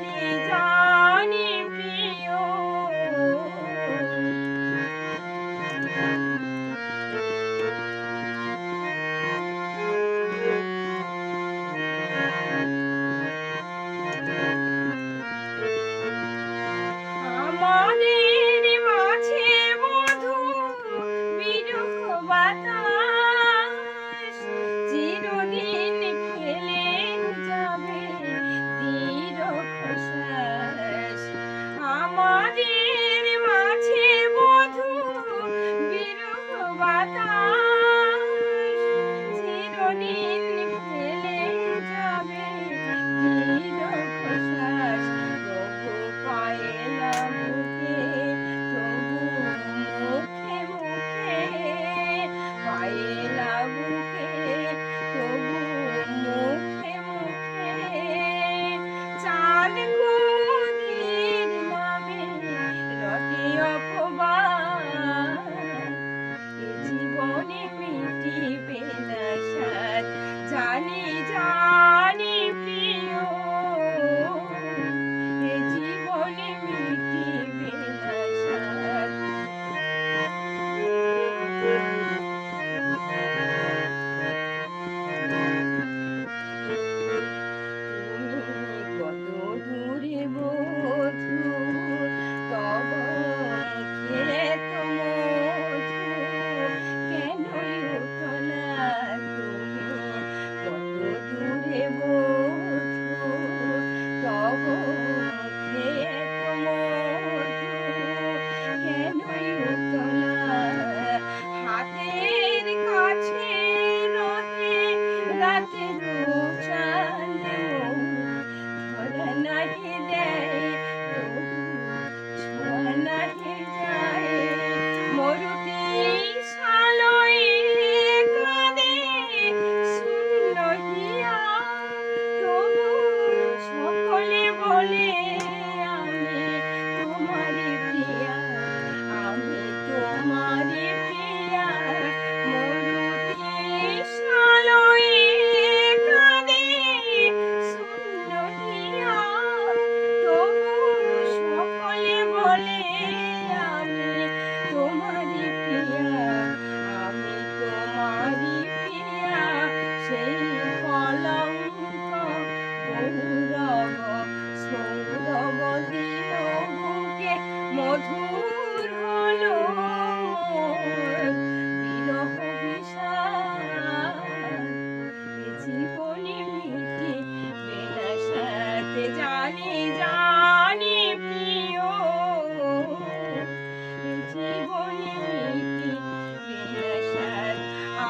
জানি জানি প্রিয় আমাদের মাঝে মধুর বিরহ বাতাস চিরদিন খেলে যাবে দীর্ঘশ্বাস আমাদের মাঝে মধুর বিরহ বাতাস চিরদিন খেলে যাবে দীর্ঘশ্বাস তবু পায়লা বুকে তবু মুখে মুখে পায়লা বুকে তবু মুখে মুখে চাঁদ কুমুদির নামে রটে অপবাদ এ জীবনে মিটিবে না সাথ জানি জানি প্রিয় এ জীবনে মিটিবে না সাথ তুমি কত দূরে বধূ তব মুখে তো মধু কেনই উতলা তুমি কত দূরে বধূ তব মুখে তো মধু কেনই উতলা হাতের কাছে রহে রাতের চাঁদ ধরা নাহি দেয় তবু ছোঁয়া নাহি যায় মরুতি শালয়ে কাঁদে শূন্য হিয়া তবু সকলে বলে আমি তোমারি প্রিয়া আমি তোমারি প্রিয়া মরুতি শালয়ে কাঁদে শূন্য হিয়া তবু সকলে বলে আমি তোমারি প্রিয়া আমি তোমারি প্রিয়া সেই কলঙ্ক গৌরব সৌরভ দিল বুকে মধুর হলো মোর বিরহ বিষাদ এ জীবনে মিটিবে না সাথ জানি জানি প্রিয় এ জীবনে মিটিবে না সাথ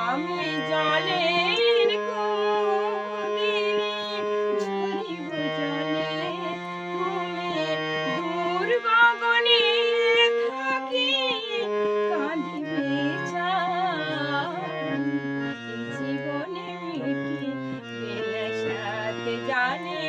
আমি জলের কুমুদিনী ঝরিব জলে তুমি দূর গগনে থাকি কাঁদিবে চাঁদ এ জীবনে মিটিবে না সাথ জানি